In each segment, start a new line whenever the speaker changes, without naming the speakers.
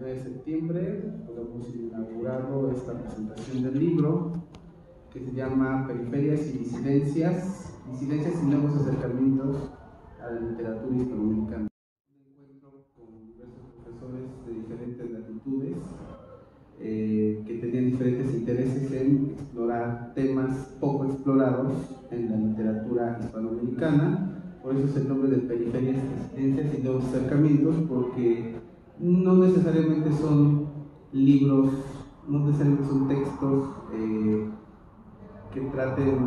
9 de septiembre podemos inaugurado esta presentación del libro que se llama Periferias y Disidencias, Disidencias y Nuevos Acercamientos a la Literatura Hispanoamericana. Un encuentro con diversos profesores de diferentes latitudes que tenían diferentes intereses en explorar temas poco explorados en la literatura hispanoamericana. Por eso es el nombre de Periferias, Disidencias y Nuevos Acercamientos, porque no necesariamente son libros, no necesariamente son textos que traten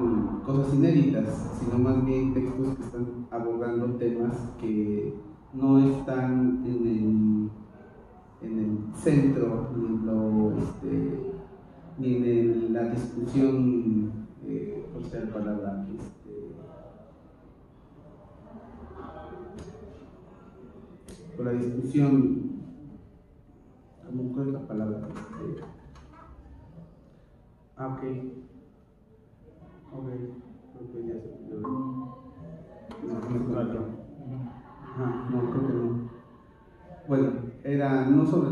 cosas inéditas, sino más bien textos que están abordando temas que no están en el centro ni en la discusión, por ser palabra, por la discusión, ¿cuál es la palabra? Ok, creo que ya se no, creo que no. Bueno, era no sobre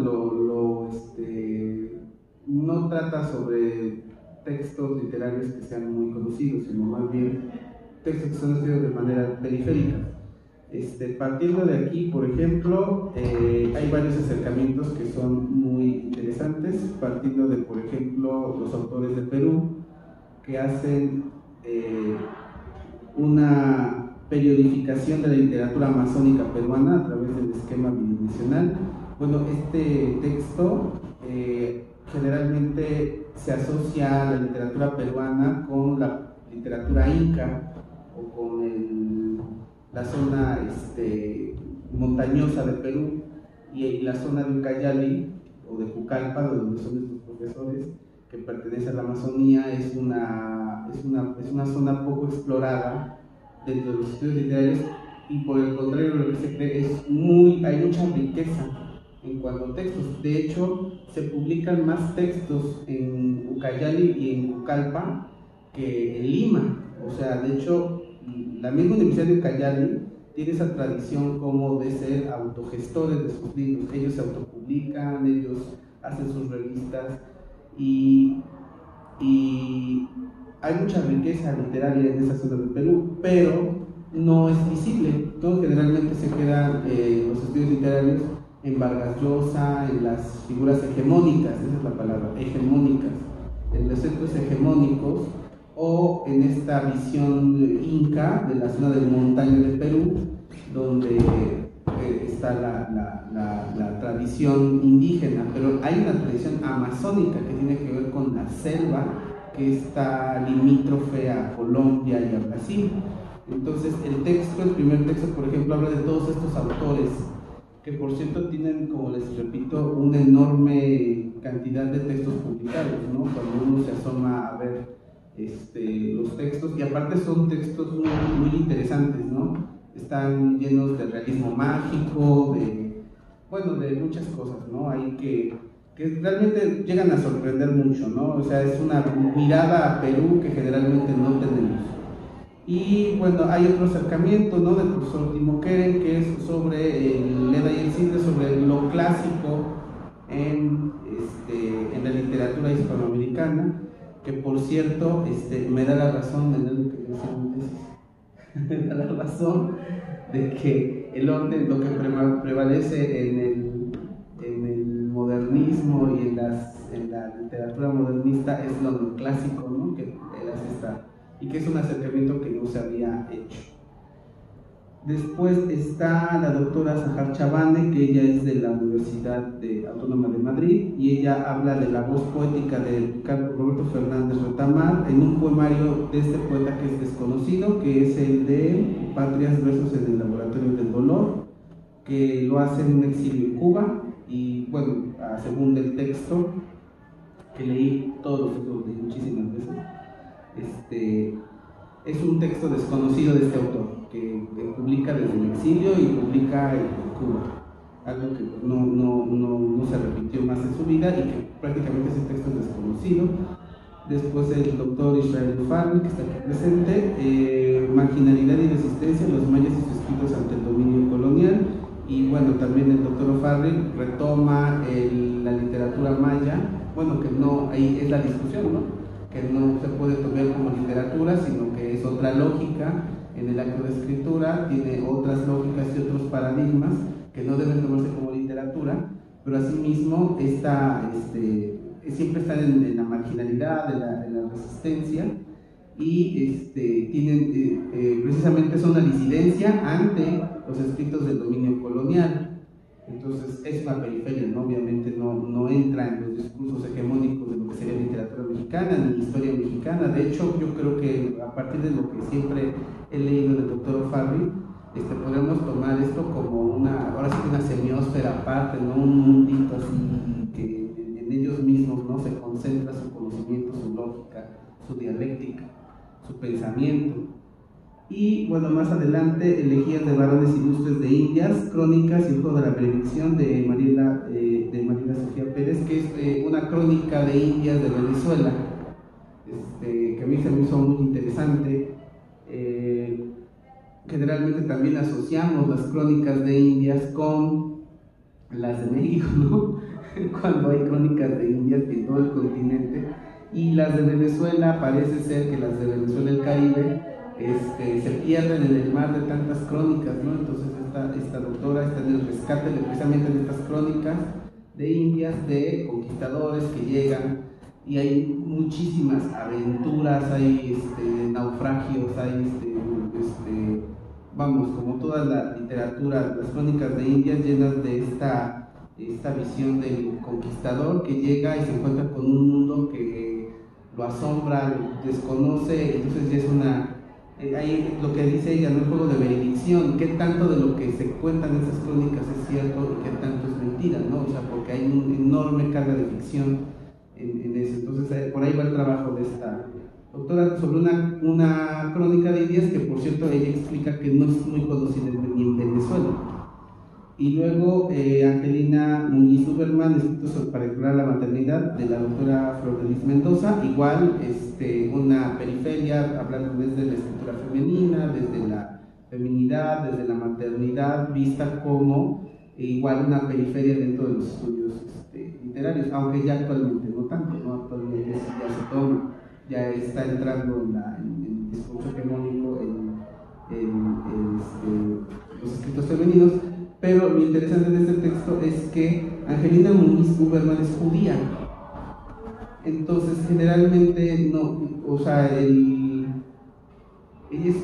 no trata sobre textos literarios que sean muy conocidos, sino más bien textos que son estudiados de manera periférica. Partiendo de aquí, por ejemplo, hay varios acercamientos que son muy interesantes, partiendo de, por ejemplo, los autores de Perú, que hacen una periodificación de la literatura amazónica peruana a través del esquema bidimensional. Bueno, este texto generalmente se asocia a la literatura peruana con la literatura inca o con la zona montañosa de Perú y la zona de Ucayali o de Pucallpa, de donde son estos profesores, que pertenece a la Amazonía. Es una zona poco explorada dentro de los estudios literarios, y por el contrario, lo que se cree hay mucha riqueza en cuanto a textos. De hecho, se publican más textos en Ucayali y en Pucallpa que en Lima. O sea, de hecho, la misma Universidad de Ucayali tiene esa tradición como de ser autogestores de sus libros. Ellos se autopublican, ellos hacen sus revistas, y hay mucha riqueza literaria en esa zona del Perú, pero no es visible, ¿no? Generalmente se quedan los estudios literarios en Vargas Llosa, en las figuras hegemónicas, esa es la palabra, hegemónicas, en los centros hegemónicos, o en esta visión inca de la zona del montaña de Perú, donde está la tradición indígena, pero hay una tradición amazónica que tiene que ver con la selva, que está limítrofe a Colombia y a Brasil. Entonces el primer texto, por ejemplo, habla de todos estos autores, que por cierto tienen, como les repito, una enorme cantidad de textos publicados, ¿no? Cuando uno se asoma a ver los textos, y aparte son textos muy, muy interesantes, ¿no? Están llenos de realismo mágico, de muchas cosas, ¿no? Hay que realmente llegan a sorprender mucho, ¿no? O sea, es una mirada a Perú que generalmente no tenemos. Y bueno, hay otro acercamiento, ¿no?, del profesor Timo Keren, que es sobre el Leda y el Cisne, sobre lo clásico en la literatura hispanoamericana, que por cierto me da la razón en algo que decía antes, me da la razón de que el orden, lo que prevalece en el modernismo y en la literatura modernista, es lo neoclásico, ¿no?, que él hace y que es un acercamiento que no se había hecho. Después está la doctora Sahar Chavane, que ella es de la Universidad Autónoma de Madrid, y ella habla de la voz poética de Carlos Roberto Fernández Retamar en un poemario de este poeta que es desconocido, que es el de Patrias Versos en el Laboratorio del Dolor, que lo hace en un exilio en Cuba. Y bueno, según el texto que leí, todos los textos leí muchísimas veces, es un texto desconocido de este autor, que publica desde el exilio y publica en Cuba, algo que no se repitió más en su vida, y que prácticamente ese texto es desconocido. Después el doctor Israel Farley, que está aquí presente, Marginalidad y Resistencia, los mayas y sus escritos ante el dominio colonial. Y bueno, también el doctor O'Farrill retoma la literatura maya, bueno, que no, ahí es la discusión, ¿no? Que no se puede tomar como literatura, sino que es otra lógica en el acto de escritura, tiene otras lógicas y otros paradigmas que no deben tomarse como literatura, pero asimismo siempre están en la marginalidad, en la resistencia, y tienen, precisamente son una disidencia ante los escritos del dominio colonial. Entonces es una periferia, ¿no? Obviamente no entra en los discursos hegemónicos de lo que sería literatura mexicana ni historia mexicana. De hecho, yo creo que a partir de lo que siempre he leído del doctor O'Farrill, podríamos tomar esto como ahora sí, una semiósfera aparte, ¿no? Un mundito así que en ellos mismos, ¿no? Se concentra su conocimiento, su lógica, su dialéctica, su pensamiento. Y bueno, más adelante, Elegías de varones ilustres de Indias, Crónicas y el juego de la bendición de Mariela Sofía Pérez, que es una crónica de Indias de Venezuela, que a mí se me hizo muy interesante. Generalmente también asociamos las crónicas de Indias con las de México, ¿no? Cuando hay crónicas de Indias en todo el continente, y las de Venezuela, parece ser que las de Venezuela y el Caribe se pierden en el mar de tantas crónicas, ¿no? Entonces esta doctora está en el rescate precisamente de estas crónicas de Indias, de conquistadores que llegan, y hay muchísimas aventuras, hay naufragios, hay vamos, como toda la literatura, las crónicas de Indias llenas de esta visión del conquistador que llega y se encuentra con un mundo que lo asombra, lo desconoce. Entonces ya es ahí lo que dice ella, no es juego de veredicción, qué tanto de lo que se cuenta en esas crónicas es cierto y qué tanto es mentira, ¿no? O sea, porque hay una enorme carga de ficción en eso. Entonces por ahí va el trabajo de esta doctora sobre una crónica de Indias que, por cierto, ella explica que no es muy conocida ni en Venezuela. Y luego Angelina Muñiz Uberman, escritos para explorar la maternidad, de la doctora Flor de Lis Mendoza, igual una periferia, hablando desde la escritura femenina, desde la feminidad, desde la maternidad, vista como igual una periferia dentro de los estudios literarios, aunque ya actualmente no tanto, ¿no? Actualmente ya se toma, ya está entrando en el discurso hegemónico en los escritos femeninos. Pero lo interesante de este texto es que Angelina Muñiz Uberman es judía. Entonces, generalmente, no, o sea,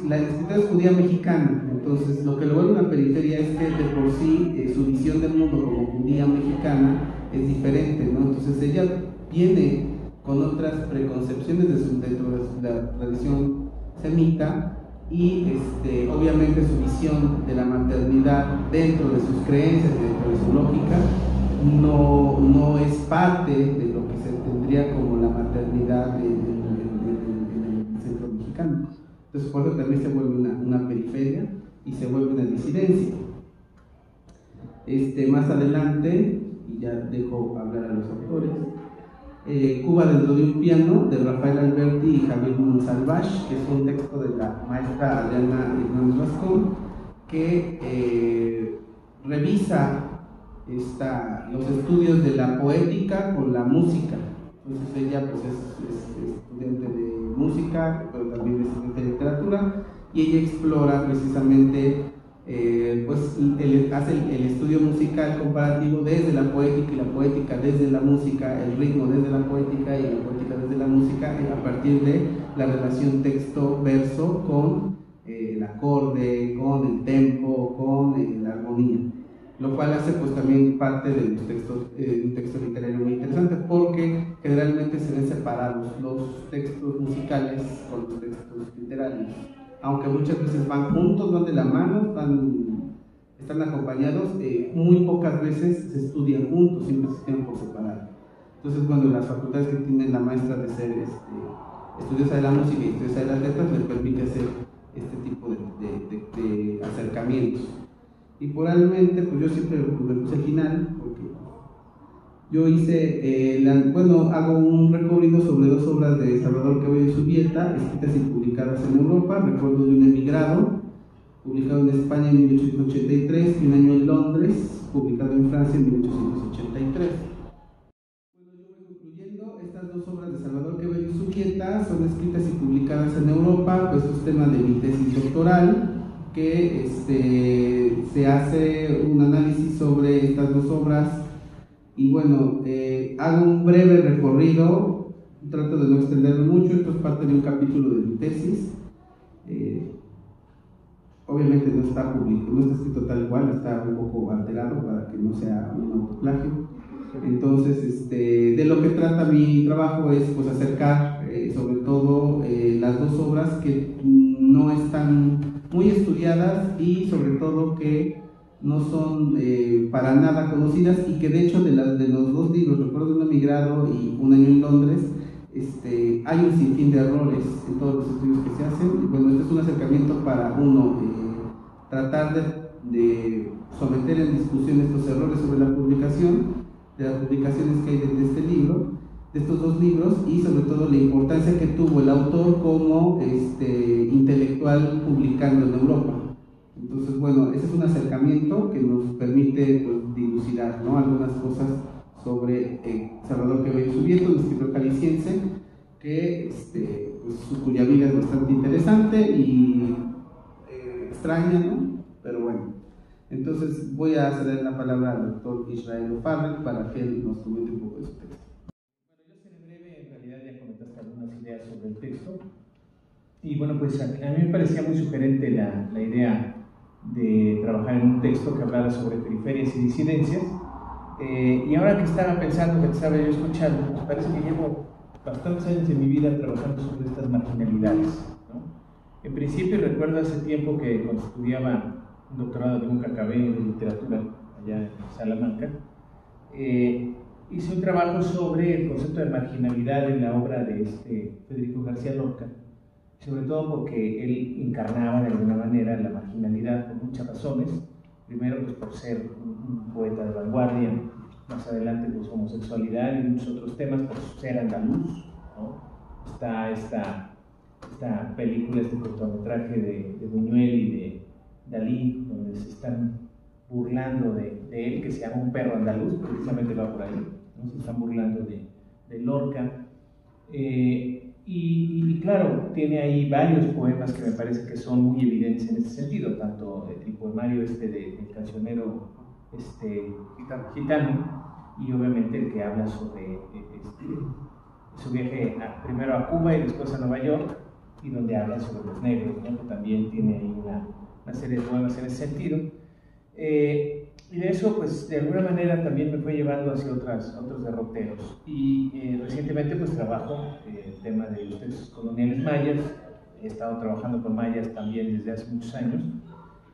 la escritora es judía mexicana. Entonces, lo que lo vuelve una periferia es que de por sí su visión del mundo como judía mexicana es diferente, ¿no? Entonces, ella viene con otras preconcepciones dentro de la tradición semita, y obviamente su visión de la maternidad dentro de sus creencias, dentro de su lógica, no es parte de lo que se tendría como la maternidad en el centro mexicano. Entonces por eso también se vuelve una periferia y se vuelve una disidencia. Más adelante, y ya dejo hablar a los autores, Cuba dentro de un piano, de Rafael Alberti y Javier Monsalvage, que es un texto de la maestra Adriana Hernández Vascón, que revisa los estudios de la poética con la música. Entonces ella pues es estudiante de música, pero también es estudiante de literatura, y ella explora precisamente hace el estudio musical comparativo desde la poética, y la poética desde la música, el ritmo desde la poética y la poética desde la música, a partir de la relación texto-verso con el acorde, con el tempo, con la armonía, lo cual hace pues también parte de los textos, un texto literario muy interesante, porque generalmente se ven separados los textos musicales con los textos literarios, aunque muchas veces van juntos, van de la mano, están acompañados, muy pocas veces se estudian juntos, siempre se estudian por separado. Entonces, bueno, las facultades que tiene la maestra de ser estudiosa de la música y estudiosa de las letras les permite hacer este tipo de acercamientos. Y probablemente, pues yo siempre me puse al final, porque yo hice, hago un recorrido sobre 2 obras de Salvador Caballo Zubieta, escritas y publicadas en Europa: Recuerdos de un emigrado, publicado en España en 1883, y Un año en Londres, publicado en Francia en 1883. Bueno, yo voy concluyendo. Estas dos obras de Salvador Quevedo y Subieta son escritas y publicadas en Europa, pues es tema de mi tesis doctoral, que se hace un análisis sobre estas dos obras. Y bueno, hago un breve recorrido, trato de no extenderme mucho, esto es parte de un capítulo de mi tesis. Obviamente no está público, no está escrito tal cual, está un poco alterado para que no sea un autoplagio. Entonces, de lo que trata mi trabajo es pues acercar sobre todo las dos obras que no están muy estudiadas y sobre todo que no son para nada conocidas, y que de hecho de los dos libros, Recuerdos de un emigrado y Un año en Londres, hay un sinfín de errores en todos los estudios que se hacen. Y bueno, este es un acercamiento para uno tratar de someter en discusión estos errores sobre la publicación, de las publicaciones que hay de este libro, de estos dos libros, y sobre todo la importancia que tuvo el autor como intelectual publicando en Europa. Entonces, bueno, ese es un acercamiento que nos permite pues, dilucidar, ¿no?, algunas cosas sobre Salvador Quevedo y Subieta, un escritor jalisciense que, pues, cuya vida es bastante interesante y extraña, ¿no? Pero bueno, entonces voy a ceder la palabra al doctor Israel O'Farrell para que él nos comente un poco de su texto.
Bueno, yo seré breve, en realidad ya comentaste algunas ideas sobre el texto. Y bueno, pues a mí me parecía muy sugerente la idea de trabajar en un texto que hablara sobre periferias y disidencias. Y ahora que estaba pensando, que estaba yo escuchando, me parece que llevo bastantes años de mi vida trabajando sobre estas marginalidades, ¿no? En principio recuerdo hace tiempo que cuando estudiaba un doctorado de un acabé de literatura allá en Salamanca, hice un trabajo sobre el concepto de marginalidad en la obra de Federico García Lorca, sobre todo porque él encarnaba de alguna manera la marginalidad por muchas razones. Primero, pues por ser un poeta de vanguardia, más adelante pues homosexualidad y muchos otros temas, por ser andaluz, ¿no? Está esta película, este cortometraje de Buñuel y de Dalí, donde se están burlando de él, que se llama Un perro andaluz, precisamente va por ahí, ¿no? Se están burlando de Lorca. Y claro, tiene ahí varios poemas que me parece que son muy evidentes en este sentido, tanto el poemario del cancionero gitano, y obviamente el que habla sobre su viaje primero a Cuba y después a Nueva York, y donde habla sobre los negros, ¿no? Que también tiene ahí una serie de poemas en ese sentido. Y de eso, pues, de alguna manera también me fue llevando hacia otros derroteros. Y recientemente, pues, trabajo el tema de los textos coloniales mayas. He estado trabajando con mayas también desde hace muchos años.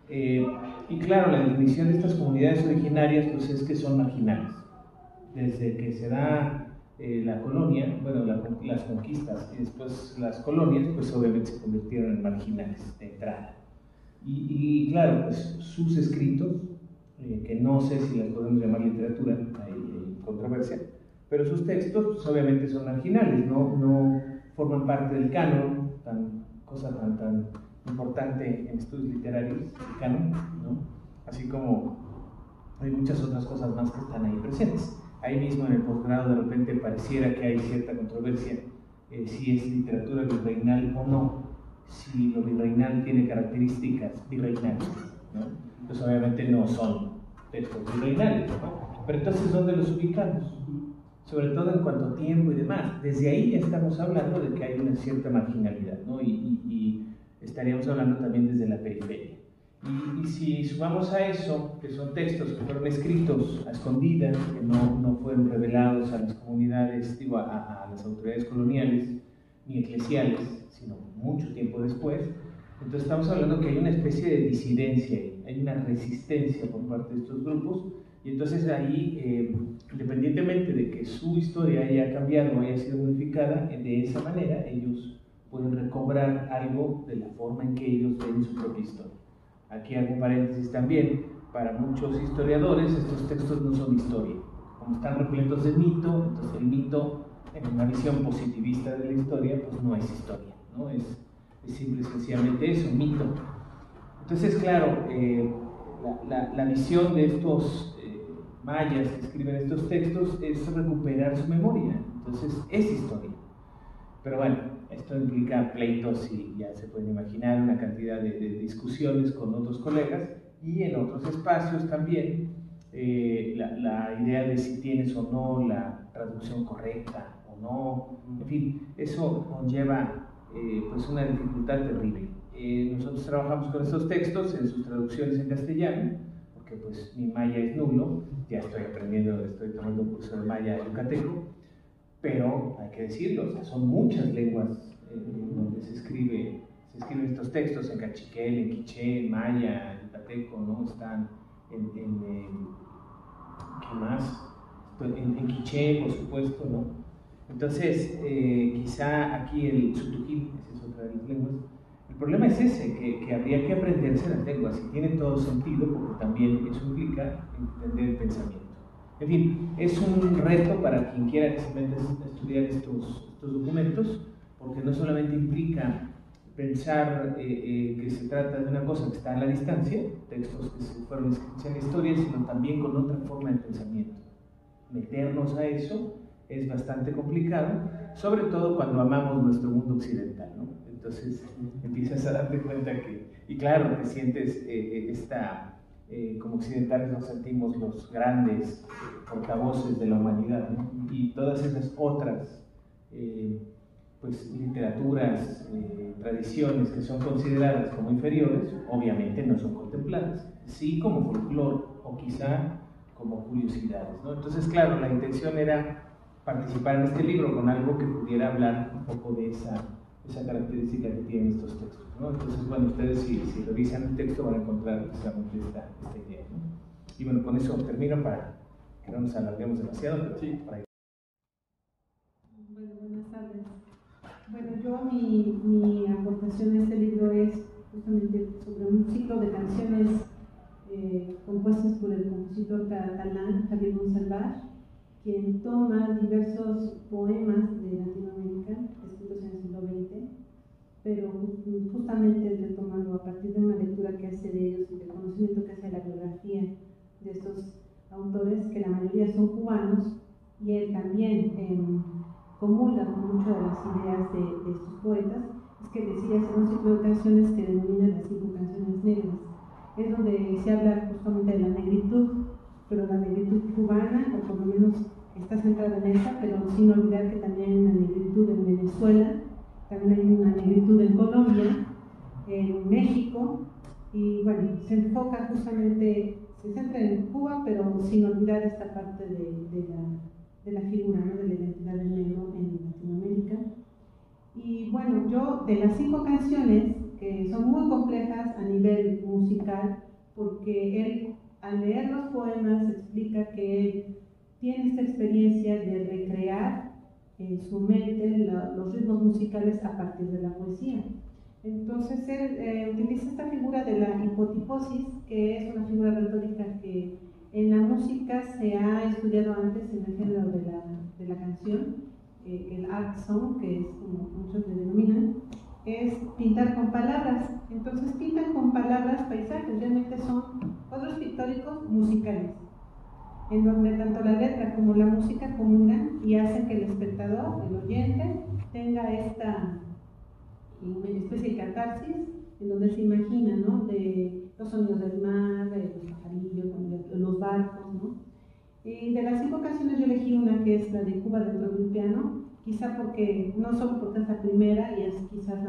Y claro, la definición de estas comunidades originarias, pues, es que son marginales. Desde que se da la colonia, bueno, las conquistas y después las colonias, pues, obviamente se convirtieron en marginales de entrada. Y claro, pues, sus escritos, que no sé si las podemos llamar literatura, hay controversia, pero sus textos pues, obviamente son marginales, no forman parte del canon, cosa tan importante en estudios literarios, el canon, ¿no? Así como hay muchas otras cosas más que están ahí presentes. Ahí mismo en el posgrado de repente pareciera que hay cierta controversia si es literatura virreinal o no, si lo virreinal tiene características virreinales, ¿no? Pues obviamente no son textos virreinales, ¿no? Pero entonces, ¿dónde los ubicamos? Sobre todo en cuanto a tiempo y demás. Desde ahí ya estamos hablando de que hay una cierta marginalidad, ¿no? Y estaríamos hablando también desde la periferia. Y si sumamos a eso, que son textos que fueron escritos a escondidas, que no fueron revelados a las comunidades, a las autoridades coloniales ni eclesiales, sino mucho tiempo después, entonces estamos hablando que hay una especie de disidencia, hay una resistencia por parte de estos grupos, y entonces ahí, independientemente de que su historia haya cambiado o haya sido modificada, de esa manera ellos pueden recobrar algo de la forma en que ellos ven su propia historia. Aquí hago un paréntesis también, para muchos historiadores estos textos no son historia, como están repletos de mito, entonces el mito en una visión positivista de la historia pues no es historia, ¿no? Es simple y sencillamente eso, mito. Entonces, claro, la visión de estos mayas que escriben estos textos es recuperar su memoria, entonces es historia. Pero bueno, esto implica pleitos y ya se pueden imaginar una cantidad de discusiones con otros colegas y en otros espacios también la idea de si tienes o no la traducción correcta o no, en fin, eso conlleva pues una dificultad terrible. Nosotros trabajamos con estos textos en sus traducciones en castellano, porque pues mi maya es nulo, ya estoy aprendiendo, estoy tomando un curso de maya yucateco, pero hay que decirlo, o sea, son muchas lenguas donde se escriben estos textos, en cachiquel, en quiché, en maya, en yucateco, ¿no? Están ¿qué más? En quiché, por supuesto, ¿no? Entonces, quizá aquí el Tz'utujil, esa es otra de las lenguas, el problema es ese, que habría que aprenderse las lenguas, y tiene todo sentido, porque también eso implica entender el pensamiento. En fin, es un reto para quien quiera que se meta a estudiar estos documentos, porque no solamente implica pensar que se trata de una cosa que está a la distancia, textos que se fueron escritos en la historia, sino también con otra forma de pensamiento. Meternos a eso es bastante complicado, sobre todo cuando amamos nuestro mundo occidental, ¿no? Entonces empiezas a darte cuenta que, y claro, te sientes como occidentales nos sentimos los grandes portavoces de la humanidad, ¿no? Y todas esas otras pues, literaturas, tradiciones que son consideradas como inferiores, obviamente no son contempladas, sí como folclore o quizá como curiosidades, ¿no? Entonces, claro, la intención era participar en este libro con algo que pudiera hablar un poco de esa característica que tienen estos textos, ¿no? Entonces, bueno, ustedes si revisan el texto van a encontrar precisamente esta idea, ¿no? Y bueno, con eso termino para que no nos alarguemos demasiado, pero sí, para ir.
Bueno, buenas tardes. Bueno, yo mi aportación a este libro es justamente sobre un ciclo de canciones compuestas por el compositor catalán Javier Monsalvat, quien toma diversos poemas de Latinoamérica escritos en el siglo XX, pero justamente retomando a partir de una lectura que hace de ellos y del conocimiento que hace de la biografía de estos autores, que la mayoría son cubanos, y él también comulga con muchas de las ideas de estos poetas, es que decide hacer un ciclo de canciones que denomina las 5 canciones negras. Es donde se habla justamente de la negritud, pero la negritud cubana, o por lo menos está centrada en esa, pero sin olvidar que también hay una negritud en Venezuela, también hay una negritud en Colombia, en México, y bueno, se enfoca justamente, se centra en Cuba, pero sin olvidar esta parte de la figura, ¿no?, de la identidad del negro en Latinoamérica. Y bueno, yo de las 5 canciones, que son muy complejas a nivel musical, porque él al leer los poemas explica que él tiene esta experiencia de recrear en su mente los ritmos musicales a partir de la poesía. Entonces él utiliza esta figura de la hipotiposis, que es una figura retórica que en la música se ha estudiado antes en el género de la canción, el art song, que es como muchos le denominan, es pintar con palabras. Entonces pintan con palabras paisajes, realmente son cuadros pictóricos musicales, en donde tanto la letra como la música comunan y hacen que el espectador, el oyente, tenga esta especie de catarsis, en donde se imagina, ¿no?, de los sonidos del mar, de los pajarillos, los barcos, ¿no? Y de las 5 canciones yo elegí una que es la de Cuba dentro de un piano, quizá porque, no solo porque es la primera y es quizás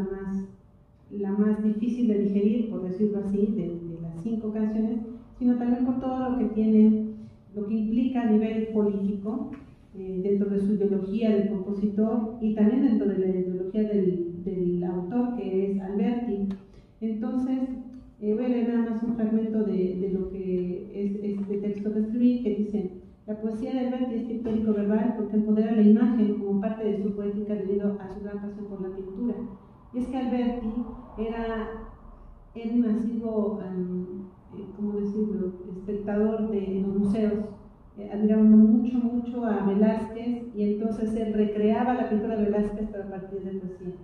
la más difícil de digerir, por decirlo así, de las 5 canciones, sino también por todo lo que tiene, lo que implica a nivel político, dentro de su ideología del compositor y también dentro de la ideología del autor, que es Alberti. Entonces, voy a leer nada más un fragmento de lo que es este texto que escribí, que dice: la poesía de Alberti es pictórico verbal porque empodera la imagen como parte de su poética debido a su gran pasión por la pintura. Y es que Alberti era un asiduo, ¿cómo decirlo?, espectador de los museos, admirando mucho a Velázquez, y entonces él recreaba la pintura de Velázquez pero a partir de poesía.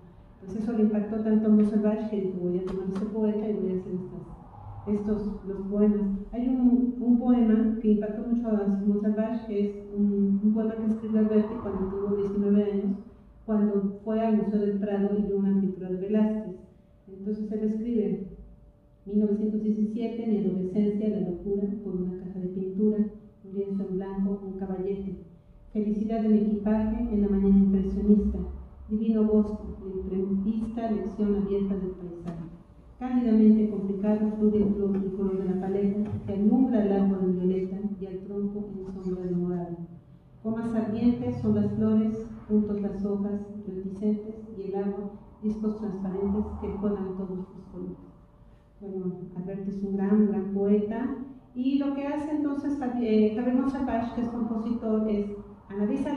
Pues eso le impactó tanto a Monsalvat que dijo: voy a tomar ese poeta y voy a hacer los poemas. Hay un poema que impactó mucho a Simón Salvage, que es un poema que escribió Alberti cuando tuvo 19 años, cuando fue al Museo del Prado y vio una pintura de Velázquez. Entonces él escribe: 1917, mi adolescencia, la locura por una caja de pintura, un lienzo en blanco, un caballete. Felicidad de mi equipaje en la mañana impresionista. Divino bosque, imprevista lección abierta del paisaje. Cálidamente complicado fluye el color de la paleta que alumbra el árbol en violeta y al tronco en sombra de morado. Comas ardientes son las flores, juntos las hojas, reticentes y el agua, discos transparentes que juegan todos los colores. Bueno, Alberti es un gran poeta, y lo que hace entonces Javier Monsalvage, que es compositor, es analiza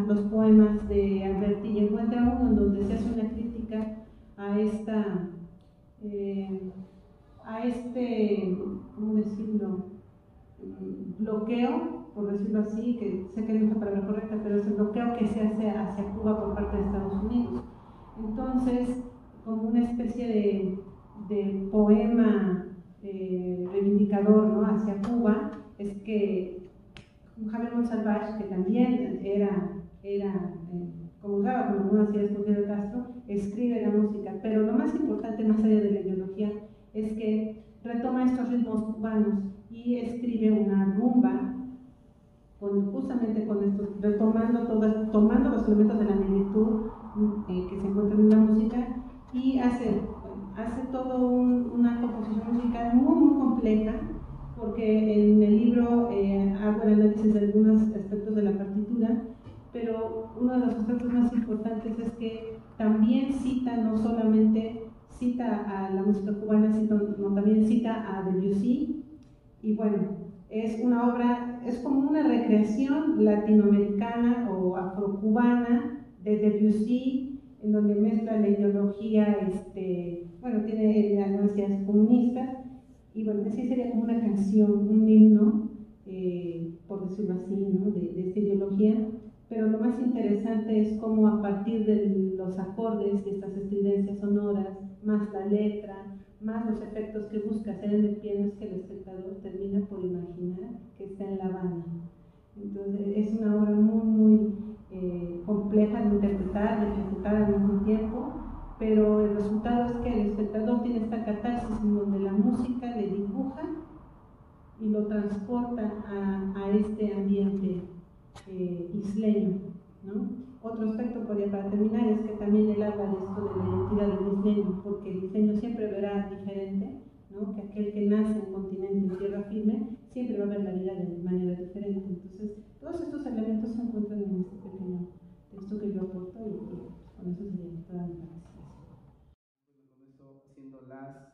los poemas de Alberti y encuentra uno en donde se hace una crítica a este, ¿cómo decirlo?, bloqueo, por decirlo así, que sé que no es la palabra correcta, pero es el bloqueo que se hace hacia Cuba por parte de Estados Unidos. Entonces, como una especie de poema reivindicador, ¿no?, hacia Cuba, es que Javier Monsalvage, que también comulgaba con algunas ideas de Fidel Castro, escribe la música, pero lo más importante, más allá de la ideología, es que retoma estos ritmos cubanos y escribe una rumba justamente con esto, tomando los elementos de la negritud que se encuentran en la música, y hace toda una composición musical muy compleja, porque en el libro hago el análisis de algunos aspectos de la partitura, pero uno de los aspectos más importantes es que también no solamente cita a la música cubana, sino también cita a Debussy, y bueno, es una obra, es como una recreación latinoamericana o afrocubana de Debussy, en donde mezcla la ideología, tiene algunas ideas comunistas, y bueno, así sería como una canción, un himno, por decirlo así, ¿no?, de esta ideología. Pero lo más interesante es cómo a partir de los acordes y estas estridencias sonoras, más la letra, más los efectos que busca hacer en el piano, es que el espectador termina por imaginar que está en La Habana. Entonces es una obra muy compleja de interpretar, de ejecutar al mismo tiempo, pero el resultado es que el espectador tiene esta catarsis en donde la música le dibuja y lo transporta a este ambiente isleño, ¿no? Otro aspecto, para terminar, es que también él habla de esto de la identidad del isleño, porque el isleño siempre verá diferente, ¿no?, que aquel que nace en continente, en tierra firme, siempre va a ver la vida de manera diferente. Entonces, todos estos elementos se encuentran en este pequeño texto que yo aporto, y con eso sería toda mi participación.
Con eso, siendo las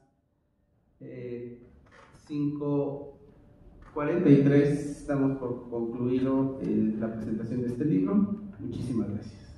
5:43, estamos por concluido la presentación de este libro. Muchísimas gracias.